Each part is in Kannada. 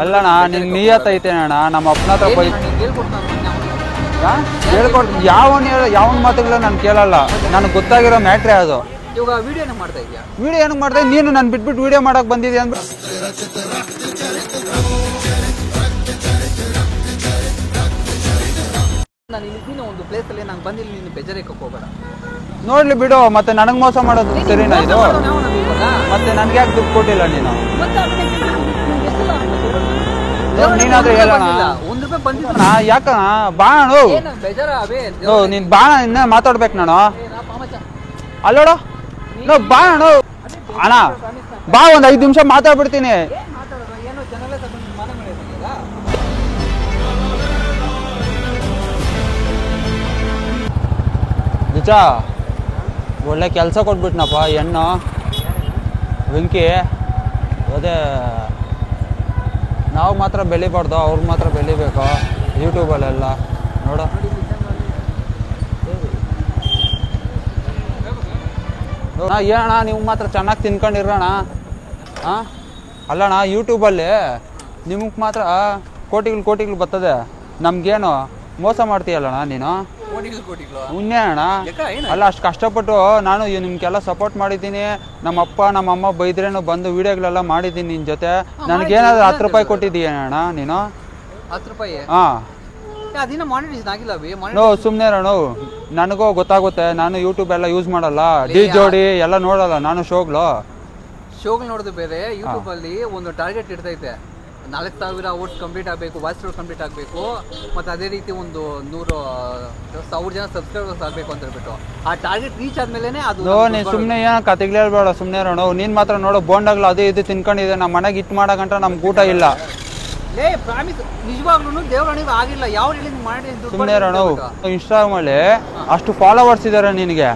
ಅಲ್ಲಣ್ಣ ನಿನ್ ನಿಯತ್ ಐತೆ ಅಣ್ಣ ನಮ್ಮ ಅಪ್ಪನ ಹತ್ರ ಬೈ ಹೇಳ್ಕೊಡ್ ಯಾವನ್ ಮಾತುಗಳ ನಾನು ಕೇಳಲ್ಲ ನನಗೆ ಗೊತ್ತಾಗಿರೋ ಮ್ಯಾಟ್ರೇ ಅದು ಇವಾಗ ವಿಡಿಯೋ ಮಾಡ್ತಾ ಇದೆಯಾ ವಿಡಿಯೋ ಏನಕ್ಕೆ ಮಾಡ್ತಾ ನೀನು ನಾನು ಬಿಟ್ಬಿಟ್ಟು ವಿಡಿಯೋ ಮಾಡಕ್ ಬಂದಿದ್ದೆ ಅಂದ್ರೆ ನಾನು ಇಲ್ಲಿ ಒಂದು ಪ್ಲೇಸ್ ಅಲ್ಲಿ ನಾನು ಬಂದಿಲ್ಲ ನೀನು ಬೇಜಾರಕ್ಕೆ ಹೋಗಬೇಡ ನೋಡ್ಲಿ ಬಿಡು ಮತ್ತೆ ನನಗೆ ಮೋಸ ಮಾಡೋದು ಸರಿನಾ ಇದು ಮತ್ತೆ ನನ್ಗೆ ಯಾಕೆ ದುಡ್ಡು ಕೊಟ್ಟಿಲ್ಲ ನೀನು ನೀನಾದ್ರೂ ಹೇಳೋಣ ಯಾಕಣ ಬಾಣು ನೀನ್ ಬಾಣ ಇನ್ನ ಮಾತಾಡ್ಬೇಕು ನಾನು ಅಲ್ಲೋಡು ನೋ ಬಾಣು ಅಣ್ಣ ಬಾ ಒಂದ್ 5 ನಿಮಿಷ ಮಾತಾಡ್ಬಿಡ್ತೀನಿ ನಿಜ ಒಳ್ಳೆ ಕೆಲಸ ಕೊಟ್ಬಿಟ್ನಪ್ಪ ಹೆಣ್ಣು ವೆಂಕಿ ಅದೇ ನಾವು ಮಾತ್ರ ಬೆಳಿಬಾರ್ದು ಅವ್ರಿಗೆ ಮಾತ್ರ ಬೆಳಿಬೇಕು ಯೂಟ್ಯೂಬಲ್ಲೆಲ್ಲ ನೋಡು ಏನಣ್ಣ ನೀವು ಮಾತ್ರ ಚೆನ್ನಾಗಿ ತಿನ್ಕೊಂಡಿರೋಣ ಹಾಂ ಅಲ್ಲಣ್ಣ ಯೂಟ್ಯೂಬಲ್ಲಿ ನಿಮಗೆ ಮಾತ್ರ ಕೋಟಿಗಳು ಬರ್ತದೆ ನಮ್ಗೇನು ಮೋಸ ಮಾಡ್ತೀಯಲ್ಲಣ್ಣ ನೀನು ಉನ್ನೆ ಅಣ್ಣ ಅಲ್ಲ ಅಷ್ಟು ಕಷ್ಟಪಟ್ಟು ನಾನು ನಿಮ್ಗೆಲ್ಲ ಸಪೋರ್ಟ್ ಮಾಡಿದ್ದೀನಿ ನಮ್ಮಪ್ಪ ನಮ್ಮಮ್ಮ ಬೈದ್ರೇನು ಬಂದು ವಿಡಿಯೋಗಳೆಲ್ಲ ಮಾಡಿದ್ದೀನಿ ನಿನ್ನ ಜೊತೆ ನನಗೇನಾದ್ರು 10 ರೂಪಾಯಿ ಕೊಟ್ಟಿದ್ದೀಯ ಅಣ್ಣ ನೀನು 10 ರೂಪಾಯಿ ಹಾಂ ನೋ ಸುಮ್ಮನೆ ಅಣ್ಣ ನನಗೂ ಗೊತ್ತಾಗುತ್ತೆ ನಾನು ಯೂಟ್ಯೂಬ್ ಎಲ್ಲ ಯೂಸ್ ಮಾಡಲ್ಲ ಡಿ ಜೋಡಿ ಎಲ್ಲ ನೋಡಲ್ಲ ನಾನು ಶೋಗಳು ನೋಡೋದು ಬೇರೆ ಯೂಟ್ಯೂಬ್ ಅಲ್ಲಿ ಒಂದು ಟಾರ್ಗೆಟ್ ಇರ್ತೈತೆ 4000 ಓಟ್ಸ್ ಕಂಪ್ಲೀಟ್ ಆಗಬೇಕು ವಾಯ್ಸ್ ಕಂಪ್ಲೀಟ್ ಆಗಬೇಕು ಮತ್ತು ಅದೇ ರೀತಿ ಒಂದು 100,000 ಜನ ಸಬ್ಸ್ಕ್ರೈಬರ್ಸ್ ಆಗಬೇಕು ಅಂತ ಹೇಳ್ಬಿಟ್ಟು ಆ ಟಾರ್ಗೆಟ್ ರೀಚ್ ಆದ್ಮೇಲೆ ಅದು ನೀನು ಸುಮ್ಮನೆ ಏನು ಕತೆಗಳು ಹೇಳ್ಬೇಡ ಸುಮ್ಮನೆ ಅಣ್ಣ ನೀನು ಮಾತ್ರ ನೋಡು ಬೋಂಡಾಗ್ಲು ಅದು ಇದು ತಿನ್ಕೊಂಡಿದೆ ನಮ್ಮ ಮನೆಗೆ ಹಿಟ್ ಮಾಡಕಂಟ ನಮ್ಗೆ ಊಟ ಇಲ್ಲ ಪ್ರಾಮಿಸ್ ನಿಜವಾಗ್ಲೂ ದೇವರಣಿಗೆ ಆಗಿಲ್ಲ ಯಾವ ಮಾಡಿ ಸುಮ್ಮನೆ ಅಣ್ಣ ಇನ್ಸ್ಟಾಗ್ರಾಮ್ ಅಲ್ಲಿ ಅಷ್ಟು ಫಾಲೋವರ್ಸ್ ಇದಾರೆ ನಿನಗೆ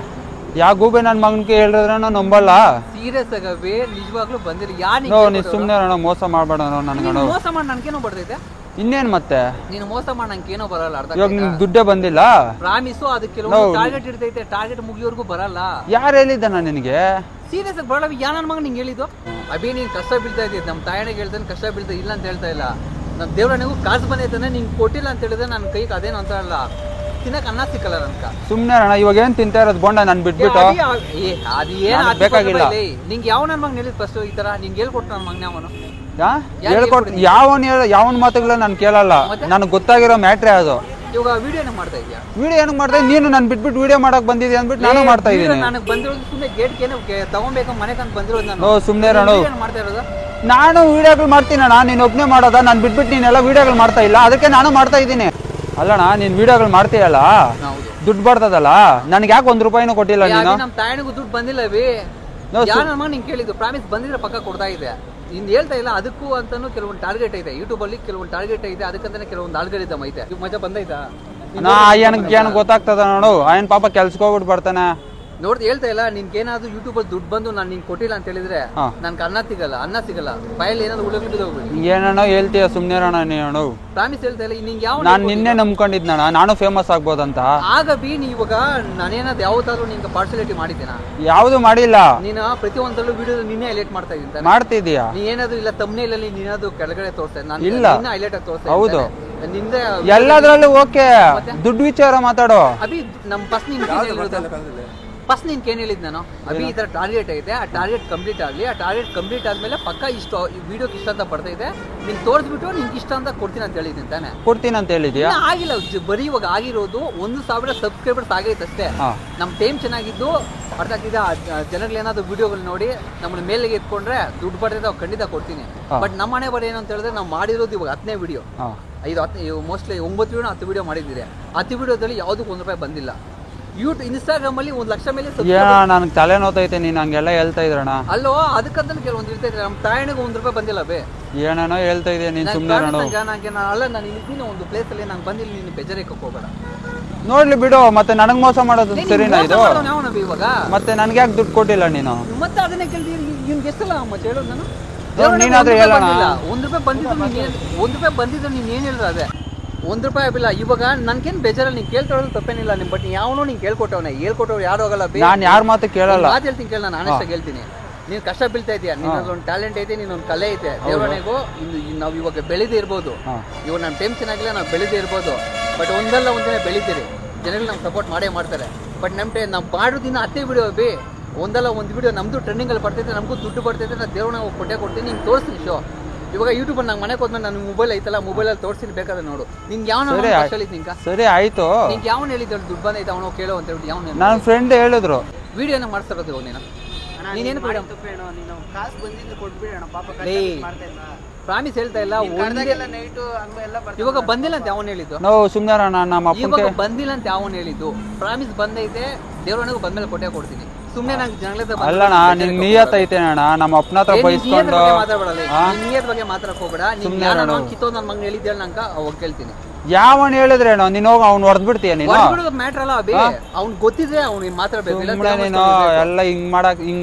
ಯಾವ ಗೂಬೆ ನನ್ನ ಮಗನಿಗೆ ಹೇಳಿದ್ರೆ ನಂಬಲ್ಲ ಸೀರಿಯಸ್ ಆಗವೇ ನಿಜವಾಗ್ಲೂ ಬಂದಿಲ್ಲ ಯಾರು ನೀ ಸುಮ್ಮನೆ ಅಣ್ಣ ಮೋಸ ಮಾಡಬೇಡ ನನಗೆ ಮೋಸ ಮಾಡಿ ನನ್ಗೇನೋ ಬರ್ತೈತೆ ಇನ್ನೇನ್ ಮತ್ತೆ ನೀನು ಮೋಸ ಮಾಡಿ ನಂಗೇನೋ ಬರಲ್ಲ ಅರ್ಧ ಇವಾಗ ನಿಮ್ಗೆ ದುಡ್ಡೇ ಬಂದಿಲ್ಲ ಪ್ರಾಮಿಸು ಅದಕ್ಕೆ ಕೆಲವು ಟಾರ್ಗೆಟ್ ಇರ್ತೈತೆ ಟಾರ್ಗೆಟ್ ಮುಗಿಯೋರ್ಗೂ ಬರಲ್ಲ ಯಾರು ಹೇಳಿದ್ದಾನ ನಿನಗೆ ಸೀರಿಯಸ್ ಆಗಿ ಬರಲ್ಲ ಯಾ ನನ್ನ ಮಗ ನಿಂಗೆ ಹೇಳಿದ್ದು ಅಭಿ ನೀನು ಕಷ್ಟ ಬೀಳ್ತಾ ಇದ್ದೀವಿ ನಮ್ಮ ತಾಯಣಿಗೆ ಹೇಳ್ತಾನೆ ಕಷ್ಟ ಬೀಳ್ತಾ ಇಲ್ಲ ಅಂತ ಹೇಳ್ತಾ ಇಲ್ಲ ನಮ್ಮ ದೇವ್ರನಿಗೂ ಕಾಸು ಬಂದೈತಾನೆ ನಿಂಗೆ ಕೊಟ್ಟಿಲ್ಲ ಅಂತ ಹೇಳಿದ್ರೆ ನನ್ನ ಕೈಗೆ ಅದೇನು ಅಂತ ಅಲ್ಲ ತಿನ್ನಕ್ಕೆ ಅನ್ನ ಸಿಕ್ಕಲ್ಲ ನನ್ಕ ಸುಮ್ಮನೆ ಅಣ್ಣ ಇವಾಗ ಏನ್ ತಿಂತಾ ಇರೋದು ಬೋಂಡ ನಾನು ಬಿಟ್ಬಿಟ್ಟು ಅದು ಏನು ಬೇಕಾಗಿಲ್ಲ ನಿಂಗೆ ಯಾವ ನನ್ನ ಮಗ ಹೇಳಿದ್ ಫಸ್ಟ್ ಈ ತರ ನಿಂಗೆ ಹೇಳ್ಕೊಟ್ಟು ನನ್ನ ಮಗನ ಅವನು ಹೇಳ್ಕೊಟ್ಟು ಯಾವನ್ ಮಾತುಗಳ ನಾನು ಕೇಳಲ್ಲ ನನಗೆ ಗೊತ್ತಾಗಿರೋ ಮ್ಯಾಟ್ರೇ ಅದು ಇವಾಗ ವಿಡಿಯೋ ಮಾಡ್ತಾ ಇದೆಯಾ ವಿಡಿಯೋ ಏನಕ್ಕೆ ಮಾಡ್ತಾ ನೀನು ನಾನು ಬಿಟ್ಬಿಟ್ಟು ವಿಡಿಯೋ ಮಾಡಕ್ ಬಂದಿದ್ದೆ ಅಂದ್ಬಿಟ್ಟು ನಾನು ಮಾಡ್ತಾ ಇದ್ದೀನಿ ನನಗೆ ಬಂದಿರೋದು ಸುಮ್ಮನೆ ಗೇಟ್ಗೆ ತಗೊಂಬೇಕು ಮನೆಗೆ ಅಂತ ಬಂದಿರೋದು ನಾನು ಸುಮ್ಮನೆ ಅಣ್ಣ ಮಾಡ್ತಾ ಇರೋದು ನಾನು ವಿಡಿಯೋಗಳು ಮಾಡ್ತೀನಿ ಅಣ್ಣ ನೀನು ಒಬ್ಬನೇ ಮಾಡೋದ ನಾನು ಬಿಟ್ಬಿಟ್ಟು ನೀನೆಲ್ಲ ವಿಡಿಯೋಗಳು ಮಾಡ್ತಾ ಇಲ್ಲ ಅದಕ್ಕೆ ನಾನು ಮಾಡ್ತಾ ಇದ್ದೀನಿ ಅಲ್ಲಣ್ಣ ನೀನ್ ವಿಡಿಯೋಗಳು ಮಾಡ್ತೀಯಲ್ಲ ದುಡ್ಡು ಬರ್ತದಲ್ಲ ನನಗೆ ಯಾಕೆ 1 ರೂಪಾಯಿನೂ ಕೊಟ್ಟಿಲ್ಲ ನೀನು ನಮ್ಮ ತಾಯಣಿಗೂ ದುಡ್ಡು ಬಂದಿಲ್ಲ ನಿಂಗೆ ಕೇಳಿದ್ದು ಪ್ರಾಮಿಸ್ ಬಂದಿದ್ರೆ ಪಕ್ಕ ಕೊಡ್ತಾ ಇದೆ ಇನ್ನು ಹೇಳ್ತಾ ಇಲ್ಲ ಅದಕ್ಕೂ ಅಂತಾನು ಕೆಲವೊಂದು ಟಾರ್ಗೆಟ್ ಐತೆ ಯೂಟ್ಯೂಬ್ ಅಲ್ಲಿ ಕೆಲವೊಂದು ಟಾರ್ಗೆಟ್ ಐತೆ ಅದಕ್ಕಂತಾನೆ ಕೆಲವೊಂದು ಆಲ್ಗರಿದಮ್ ಐತೆ ಮಜಾ ಬಂದೈತಾ ಏನು ಗೊತ್ತಾಗ್ತದ ನೋಡು ಆಯನ್ ಪಾಪ ಕೆಲ್ಸಕ್ಕೆ ಹೋಗ್ಬಿಟ್ಟು ಬರ್ತಾನೆ ನೋಡ್ದು ಹೇಳ್ತಾ ಇಲ್ಲ ನಿನ್ಗೆ ಏನಾದ್ರು ಯೂಟ್ಯೂಬ್ ಅಲ್ಲಿ ದುಡ್ಡು ಬಂದು ನಾನು ನಿಂಗೆ ಕೊಟ್ಟಿಲ್ಲ ಅಂತ ಹೇಳಿದ್ರೆ ನನ್ಗೆ ಅನ್ನ ಸಿಗಲ್ಲ ಬಾಯಲ್ಲಿ ಏನಾದ್ರು ಉಳ್ಳಾಗಡ್ಡಿ ಬಿದ್ದೋಗ್ಬಿಡಿ ಏನೋ ಹೇಳ್ತೀಯ ಸುಮ್ನೆ ಅಣ್ಣ ನೀನು ಪ್ರಾಮಿಸ್ ಹೇಳ್ತಾ ಇಲ್ಲ ನಿಂಗೆ ಯಾವ ನಾನು ನಿನ್ನೆ ನಂಬ್ಕೊಂಡಿದ್ನಣ್ಣ ನಾನು ಫೇಮಸ್ ಆಗ್ಬೋದಂತ ಆಗ ಬಿ ನೀ ಇವಾಗ ನಾನೇನಾದ್ರು ಯಾವತ್ತಾದ್ರೂ ನಿಂಗೆ ಪಾರ್ಸಲಿಟಿ ಮಾಡಿದ್ದೇನಾ ಯಾವ್ದು ಮಾಡಿಲ್ಲ ನೀನು ಪ್ರತಿಯೊಂದಲ್ಲೂ ವಿಡಿಯೋ ನಿನ್ನೆ ಹೈಲೈಟ್ ಮಾಡ್ತಾ ಇದ್ದೀನಿ ಮಾಡ್ತಿದೀಯಾ ನೀ ಏನಾದ್ರು ಇಲ್ಲ ತಮ್ನೇಲಲ್ಲಿ ನೀನಾದ್ರು ಕೆಳಗಡೆ ತೋರಿಸ್ತಾ ನಾನು ಇಲ್ಲ ಹೈಲೈಟ್ ಆಗಿ ತೋರಿಸ್ತಾ ಹೌದು ನಿಂದೆ ಎಲ್ಲದ್ರಲ್ಲೂ ಓಕೆ ದುಡ್ಡು ವಿಚಾರ ಮಾತಾಡೋ ಅಭಿ ನಮ್ ಫಸ್ಟ್ ನೀನ್ ಏನ್ ಹೇಳಿದ್ ನಾನು ಅಭಿ ಈ ತರ ಟಾರ್ಗೆಟ್ ಐತೆ ಆ ಟಾರ್ಗೆಟ್ ಕಂಪ್ಲೀಟ್ ಆಗ್ಲಿ ಆ ಟಾರ್ಗೆಟ್ ಕಂಪ್ಲೀಟ್ ಆದ್ಮೇಲೆ ಪಕ್ಕ ಇಷ್ಟು ವಿಡಿಯೋಗೆ ಇಷ್ಟ ಅಂತ ಬರ್ತಾ ಇದೆ ನಿನ್ ತೋರಿಸ್ಬಿಟ್ಟು ನಿನ್ಗೆ ಇಷ್ಟ ಅಂತ ಕೊಡ್ತೀನಿ ಅಂತ ಹೇಳಿದ್ದೀನಿ ತಾನೆ ಕೊಡ್ತೀನಿ ಅಂತ ಹೇಳಿದ್ಯಾ ಆಗಿಲ್ಲ ಬರೀ ಇವಾಗ ಆಗಿರೋದು 1,000 ಸಬ್ಸ್ಕ್ರೈಬರ್ಸ್ ಆಗೈತೆ ಅಷ್ಟೇ ನಮ್ ಟೈಮ್ ಚೆನ್ನಾಗಿದ್ದು ಅರ್ಥ ಆಗ್ತಿದೆ ಜನಗಳೇನಾದ್ರು ವಿಡಿಯೋಗಳು ನೋಡಿ ನಮ್ಮನ್ನ ಮೇಲೆಗೆ ಎತ್ಕೊಂಡ್ರೆ ದುಡ್ಡು ಬರ್ತೈತೆ ಅವ್ ಖಂಡಿತ ಕೊಡ್ತೀನಿ ಬಟ್ ನಮ್ಮ ಮನೆ ಬರ ಏನು ಅಂತ ಹೇಳಿದ್ರೆ ನಾವು ಮಾಡಿರೋದು ಇವಾಗ 10ನೇ ವಿಡಿಯೋ 5 ಮೋಸ್ಟ್ಲಿ 9 ವಿಡಿಯೋ 10 ವಿಡಿಯೋ ಮಾಡಿದ್ದೀರಿ 10 ವಿಡಿಯೋದಲ್ಲಿ ಯಾವುದಕ್ಕೂ 1 ರೂಪಾಯಿ ಬಂದಿಲ್ಲ ಇನ್ಸ್ಟಾಗ್ರಾಮ್ ಅಲ್ಲಿ 1 ಲಕ್ಷ ಮೇಲೆ ನನಗೆ ತಲೆ ನೋತೈತೆ ನೀನು ಹಂಗೆಲ್ಲ ಹೇಳ್ತಾ ಇದ್ರಣ್ಣ ಅಲ್ಲೋ ಅದಕ್ಕಂತ ಕೆಲವೊಂದು ಇರ್ತೈತೆ ನಮ್ಮ ತಾಯಣಿಗೆ 1 ರೂಪಾಯಿ ಬಂದಿಲ್ಲ ಏನೇನೋ ಹೇಳ್ತಾ ಇದೆಯಾ ನೀನು ಸುಮ್ಮನೆ ಅಲ್ಲ ನಾನು ಇದ್ದೀನಿ ಒಂದು ಪ್ಲೇಸ್ ಅಲ್ಲಿ ನಾನು ಬಂದಿಲ್ಲ ನೀನು ಬೇಜಾರಕ್ಕೆ ಹೋಗಬೇಡ ನೋಡ್ಲಿ ಬಿಡು ಮತ್ತೆ ನನಗೆ ಮೋಸ ಮಾಡೋದು ಸರಿನಾ ಇದು ಇವಾಗ ಮತ್ತೆ ನನ್ಗೆ ಯಾಕೆ ದುಡ್ಡು ಕೊಟ್ಟಿಲ್ಲ ನೀನು ಮತ್ತೆ ಅದನ್ನೇ ಕೇಳ್ತೀನಿ ನಿಮ್ಗೆ ಎಷ್ಟಲ್ಲ ಹೇಳೋದು ನಾನು ನೀನಾದ್ರೂ ಹೇಳೋಣ 1 ರೂಪಾಯಿ ಬಂದಿದ್ದು ನೀನು ಏನ್ ಹೇಳಿದ್ರು ಅದೇ 1 ರೂಪಾಯಿ ಬಿಲ್ಲ ಇವಾಗ ನನ್ಗೇನು ಬೇಜಾರಲ್ಲಿ ನೀನು ಕೇಳ್ತಾರೋದು ತಪ್ಪೇನಿಲ್ಲ ಬಟ್ ಯಾವನೋ ನೀನು ಹೇಳ್ಕೊಟ್ಟವ್ರು ಯಾರು ಹೋಗಲ್ಲ ನಾನು ಯಾರ ಮಾತು ಕೇಳಲ್ಲ ಮಾತು ಹೇಳ್ತೀನಿ ಕೇಳ ನಾನು ಆನೆಸ್ಟ್ ಆಗಿ ಹೇಳ್ತೀನಿ ನೀನ್ ಕಷ್ಟ ಬೀಳ್ತಾ ಇದೀಯ, ನಿನ್ನೊಂದು ಟ್ಯಾಲೆಂಟ್ ಐತೆ, ನಿನ್ನೊಂದು ಕಲೆ ಐತೆ. ದೇವರಣೆಗೂ ನಾವು ಇವಾಗ ಬೆಳೆದೇ ಇರ್ಬೋದು, ಇವಾಗ ನಮ್ಮ ಟೈಮ್ ಚೆನ್ನಾಗಿಲ್ಲ, ನಾವು ಬೆಳೆದೇ ಇರ್ಬೋದು. ಬಟ್ ಒಂದಲ್ಲ ಒಂದಿನ ಬೆಳಿತೀರಿ, ಜನಗಳು ನಮ್ಗೆ ಸಪೋರ್ಟ್ ಮಾಡೇ ಮಾಡ್ತಾರೆ. ಬಟ್ ನಾವು ಮಾಡೋದಿನ ಹತ್ತೇ ವಿಡಿಯೋ ಬಿ, ಒಂದಲ್ಲ ಒಂದು ವಿಡಿಯೋ ನಮ್ದು ಟ್ರೆಂಡಿಂಗಲ್ಲಿ ಬರ್ತೈತೆ, ನಮಗೂ ದುಡ್ಡು ಬರ್ತೈತೆ. ನಾನು ದೇವ್ರನ್ನ ಕೊಟ್ಟೆ ಕೊಡ್ತೀನಿ, ನಿಂಗೆ ತೋರಿಸ್ತೀನಿ ಶೋ. ಇವಾಗ ಯೂಟ್ಯೂಬಲ್ಲಿ ನಂಗೆ ಮನೆಗೆ ಹೋದ್ಮೇಲೆ ನನ್ನ ಮೊಬೈಲ್ ಐತಲ್ಲ, ಮೊಬೈಲಲ್ಲಿ ತೋರಿಸ್ತೀನಿ ಬೇಕಾದ್ರೆ ನೋಡು. ನಿಂಗೆ ಯಾವ ನಿಂಕ ಸರಿ ಆಯ್ತು, ನಿಂಗೆ ಯಾವನು ಹೇಳಿದ್ರು ದುಡ್ಡು ಬಂದೈತೆ ಅವನು ಕೇಳೋ ಅಂತ ಹೇಳಿ ಯಾವನು ನನ್ನ ಫ್ರೆಂಡ್ ಹೇಳಿದ್ರು ವಿಡಿಯೋನ ಮಾಡ್ತಿರೋದು. ಇವಾಗ ನೀನೇನು ಪ್ರಾಮಿಸ್ ಹೇಳ್ತಾ ಇಲ್ಲ, ಇವಾಗ ಬಂದಿಲ್ಲ ಅಂತ ಯಾವನು ಹೇಳಿದ್ದು? ನಾವು ಸುಮ್ಮನೆ ನಮ್ಮ ಇವಾಗ ಬಂದಿಲ್ಲ ಅಂತ ಯಾವನು ಹೇಳಿದ್ದು? ಪ್ರಾಮಿಸ್ ಬಂದೈತೆ, ದೇವ್ರನಿಗೂ ಬಂದ್ಮೇಲೆ ಕೊಟ್ಟೆ ಕೊಡ್ತೀನಿ. ಸುಮ್ಮನೆ ನಂಗೆ ಜಂಗ್ಲದ ಅಲ್ಲಣ್ಣ, ನಿನ್ ನಿಯತ್ ಐತೆ ಅಣ್ಣ, ನಮ್ಮ ಅಪ್ಪನ ಹತ್ರ ಬೈಸ್ಕೊಂಡು ನಿಯತ್ ಬಗ್ಗೆ ಮಾತಾಡಕ್ ಹೋಗ್ಬೇಡ. ನೀನ್ ಕಿತ್ತೋ ನನ್ನ ಮಗನ ಹೇಳಿದ್ದೆ ನಂಗ ಅವಾಗ ಕೇಳ್ತೀನಿ. ಯಾವನ್ ಹೇಳಿದ್ರೇನೋ ನೀನು ಹೋಗಿ ಅವ್ನು ಹೊಡೆದ್ ಬಿಡ್ತೀಯ ನೀನು? ಮ್ಯಾಟ್ರ್ ಅಲ್ಲ ಅಭಿ, ಅವ್ನ್ ಗೊತ್ತಿದ್ರೆ ಅವ್ನು ಮಾತಾಡ್ಬೇಕು. ನೀನು ಎಲ್ಲ ಹಿಂಗ್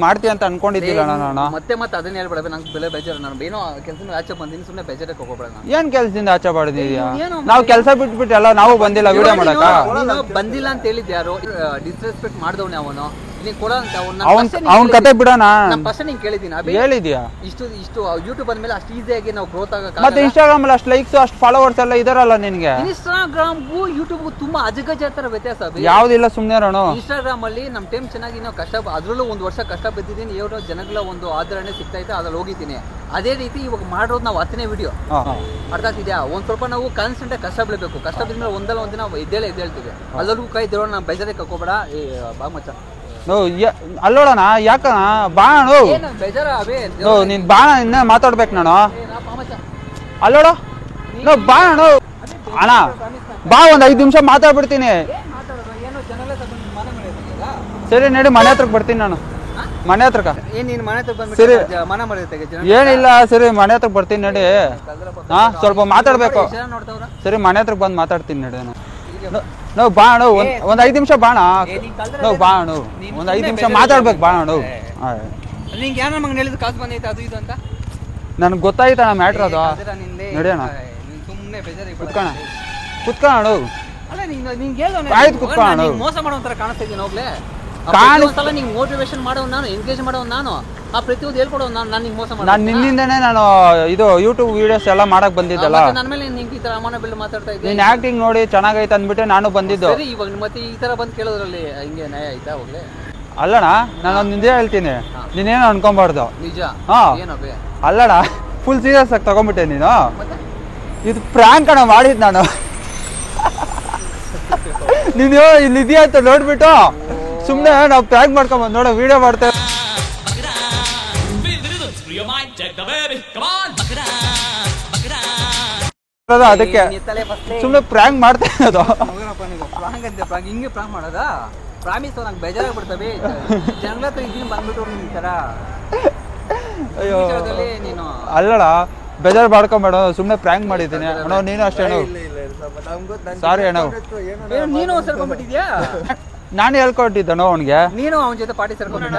ಮಾಡ್ತೀಯ ಅಂತ ಅನ್ಕೊಂಡಿದ್ದಿಲ್ಲ ನಾನು. ಮತ್ತೆ ಅದನ್ನ ಹೇಳ್ಬೇಡ, ನಂಗೆ ಬೆಲೆ ಬೇಜಾರು. ನಾನು ಏನೋ ಕೆಲಸ ಆಚೆ ಬಂದಿನಿ, ಸುಮ್ಮನೆ ಬೇಜಾರಕ್ಕೆ ಹೋಗ್ಬೇಡ. ಏನ್ ಕೆಲ್ಸದಿಂದ ಆಚೆ ಮಾಡಿದ್ಯಾ? ನಾವು ಕೆಲಸ ಬಿಟ್ಬಿಟ್ಟು ಎಲ್ಲ ನಾವು ಬಂದಿಲ್ಲ ವಿಡಿಯೋ ಮಾಡಕ. ಬಂದಿಲ್ಲ ಅಂತ ಹೇಳಿದ್ ಯಾರು? ಡಿಸ್ರೆಸ್ಪೆಕ್ಟ್ ಮಾಡಿದವನೇ ಅವನು. ಅವನ್ ಕತೆ ಬಿಡೋಣ. ಹೇಳಿದ್ಯಾ ಇಷ್ಟು ಯೂಟ್ಯೂಬ್ ಅಂದ್ಮೇಲೆ ಅಷ್ಟು ಈಸಿಯಾಗಿ ನಾವು ಗ್ರೋತ್ ಆಗಕ್ಕೆ? ಮತ್ತೆ ಇನ್ಸ್ಟಾಗ್ರಾಮ್ ಅಲ್ಲಿ ಅಷ್ಟು ಲೈಕ್ಸ್ ಅಷ್ಟು ಫಾಲೋವರ್ಸ್ ಎಲ್ಲ ಇದಾರಲ್ಲ ನಿನ್ಗೆ. ಇನ್ಸ್ಟಾಗ್ರಾಮ್ಗೂ ಯೂಟ್ಯೂಬ್ಗೂ ತುಂಬಾ ಅಜಗಜಾತರ ವ್ಯತ್ಯಾಸ. ಯಾವ್ದಿಲ್ಲ ಸುಮ್ನೆ ಇರೋಣ. ಇನ್ಸ್ಟಾಗ್ರಾಮ್ ಅಲ್ಲಿ ನಮ್ ಟೈಮ್ ಚೆನ್ನಾಗಿ ನಾವು ಕಷ್ಟ, ಅದ್ರಲ್ಲೂ ಒಂದು ವರ್ಷ ಕಷ್ಟ ಬಿದ್ದಿದ್ದೀನಿ, ಏನೋ ಜನಗಳ ಒಂದು ಆದರಣೆ ಸಿಗ್ತಾ ಇತ್ತು, ಅದ್ರಲ್ಲಿ ಹೋಗಿದ್ದೀನಿ. ಅದೇ ರೀತಿ ಇವಾಗ ಮಾಡೋದು ನಾವು 10ನೇ ವಿಡಿಯೋ, ಅರ್ಥ ಆಗ್ತಿದ್ಯಾ? ಒಂದ್ ಸ್ವಲ್ಪ ನಾವು ಕಾನ್ಸ್ಟೆಂಟ್ ಕಷ್ಟ ಬೀಳ್ಬೇಕು. ಕಷ್ಟ ಬಿದ್ಮೇಲೆ ಒಂದಲ್ಲ ಒಂದಿನ ಎದ್ದೇಳ್ತೀವಿ. ಅಲ್ಲರಿಗೂ ಕೈ ದೇವ್ರ ನಾವು ಬೇಜಾರಕ್ಕೆ ಹಾಕೋಬೇಡ. ಬಾ ಮಚ್ಚ ಅಲ್ಲೋಡಣ, ಯಾಕಣ ಬಾಣ ನೀನ್ ಬಾಣ ಇನ್ನ ಮಾತಾಡ್ಬೇಕು ನಾನು. ಅಲ್ಲೋಡ ಬಾಣ ಅಣ್ಣ, ಬಾ ಒಂದ್ 5 ನಿಮಿಷ ಮಾತಾಡ್ಬಿಡ್ತೀನಿ. ಸರಿ ನಡಿ, ಮನೆ ಹತ್ರಕ್ ಬರ್ತೀನಿ ನಾನು. ಮನೆ ಹತ್ರಕ್ಕ ಸರಿ, ಏನಿಲ್ಲ ಸರಿ ಮನೆ ಹತ್ರಕ್ ಬರ್ತೀನಿ ನಡಿ. ಹಾ ಸ್ವಲ್ಪ ಮಾತಾಡ್ಬೇಕು. ಸರಿ ಮನೆ ಹತ್ರಕ್ ಬಂದು ಮಾತಾಡ್ತೀನಿ ನಡಿ. ನಾವು ಬಾಣ ಒಂದ್ 5 ನಿಮಿಷ ಬಾಣ. ನಾವು ಬಾಣ ಒಂದ್ 5 ನಿಮಿಷ ಮಾತಾಡ್ಬೇಕು ಬಾಣ. ನನ್ಗೆ ಗೊತ್ತಾಯ್ತಣ್ಣ ಮ್ಯಾಟ್ರ್ ಅದು. ನಡೆಯೋಣ, ಕುತ್ಕೋಣ ಕುತ್ಕೋಣ. ಆಯ್ತು ಕುತ್ಕೋಣ. ಮೋಸ ಮಾಡೋ ತರ ಕಾಣಿಸ್ತಾ ಇದೀನಿ ಹೋಗ್ಲೇ. ನಿಂಗೆ ಮೋಟಿವೇಶನ್ ಮಾಡೋ ನಾನು, ಎಂಕರೇಜ್ ಮಾಡೋ ನಾನು, ಆ ಪ್ರತಿಯೊಂದು ಹೇಳ್ಕೊಡೋ ನಾನು. ನಿಂಗೆ ಮೋಸ ಮಾಡಿ, ನಾನು ನಿನ್ನಿಂದನೇ ನಾನು ಇದು ಯೂಟ್ಯೂಬ್ ವಿಡಿಯೋಸ್ ಎಲ್ಲ ಮಾಡಕ್ ಬಂದಿದ್ದಲ್ಲ. ನನ್ನ ಮೇಲೆ ನಿಂಗೆ ಈ ತರ ಅಮಾನ ಬಿಲ್ ಮಾತಾಡ್ತಾ ಇದ್ದೀನಿ. ನೀನ್ ಆಕ್ಟಿಂಗ್ ನೋಡಿ ಚೆನ್ನಾಗೈತೆ ಅಂದ್ಬಿಟ್ಟೆ ನಾನು ಬಂದಿದ್ದು. ಇವಾಗ ಮತ್ತೆ ಈ ತರ ಬಂದು ಕೇಳೋದ್ರಲ್ಲಿ ಹಿಂಗೆ ನ್ಯಾಯ ಆಯ್ತಾ ಹೋಗ್ಲೇ? ಅಲ್ಲಣ್ಣ, ನಾನೊಂದು ನಿಜ ಹೇಳ್ತೀನಿ, ನೀನೇನು ಅನ್ಕೊಂಬಾರ್ದು. ನಿಜ? ಹಾ ಅಲ್ಲಣ್ಣ, ಫುಲ್ ಸೀರಿಯಸ್ ಆಗಿ ತಗೊಂಡ್ಬಿಟ್ಟೆ ನೀನು. ಇದು ಪ್ರಾಂಕ್ ಅಣ್ಣ ಮಾಡಿದ್ ನಾನು. ನೀನು ಇಲ್ಲಿ ಇದೆಯಾ ಅಂತ ನೋಡ್ಬಿಟ್ಟು ಸುಮ್ಮನೆ ನಾವು ಪ್ರ್ಯಾಂಕ್ ಮಾಡ್ಕೊಂಬಂದು ನೋಡೋ ವಿಡಿಯೋ ಮಾಡ್ತೇವೆ. ಅದಕ್ಕೆ ಸುಮ್ಮನೆ ಪ್ರ್ಯಾಂಕ್ ಮಾಡ್ತಾ ಇರೋದು. ಹಿಂಗೆ ಪ್ರ್ಯಾಂಕ್ ಮಾಡೋದಾ? ಪ್ರಾಮಿಸ್ ನಂಗೆ ಬೇಜಾರಾಗ್ಬಿಡ್ತವೆ. ಜನಗಳ ಹತ್ರ ಇದೀನಿ ಬಂದ್ಬಿಟ್ಟು ಈ ತರ. ಅಯ್ಯೋ ಅಲ್ಲಡ, ಬೇಜಾರು ಮಾಡ್ಕೊಂಬೇಡ, ಸುಮ್ಮನೆ ಪ್ರ್ಯಾಂಕ್ ಮಾಡಿದ್ದೀನಿ ಅಣ್ಣ. ನೀನು ಅಷ್ಟೇ ಸಾರಿ ಅಣ್ಣ. ನೀನು ಸೇರ್ಕೊಂಡ್ಬಿಟ್ಟಿದ್ಯಾ? ನಾನು ಹೇಳ್ಕೊಟ್ಟಿದ್ದನೋ ಅವನಿಗೆ. ನೀನು ಅವನ ಜೊತೆ ಪಾರ್ಟಿ ಸೇರ್ಕೊಂಡ್ಬಿಟ್ಟ?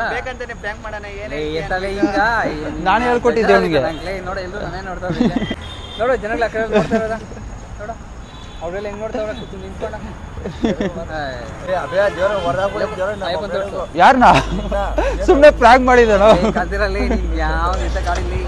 ನಾನು ಹೇಳ್ಕೊಟ್ಟಿದ್ದೆ ಅವನಿಗೆ. ನೋಡ ಎಲ್ಲರೂ ನಾನೇ ನೋಡ್ತಾ ನೋಡು, ಜನಗಳ ಆ ಕಡೆ ನೋಡ್ತಾ ಇರೋದ ನೋಡ, ಅವ್ರೆಲ್ಲ ಹೆಂಗ್ ನೋಡ್ತಾವ್ರ ನಿಂತ್ಕೊಂಡ. ಯಾರನ್ನ ಸುಮ್ಮನೆ ಪ್ರ್ಯಾಂಕ್ ಮಾಡಿದನೋ? ಕಲ್ತಿರಲ್ಲಿ ಯಾವ ಕಾಡಿಲಿ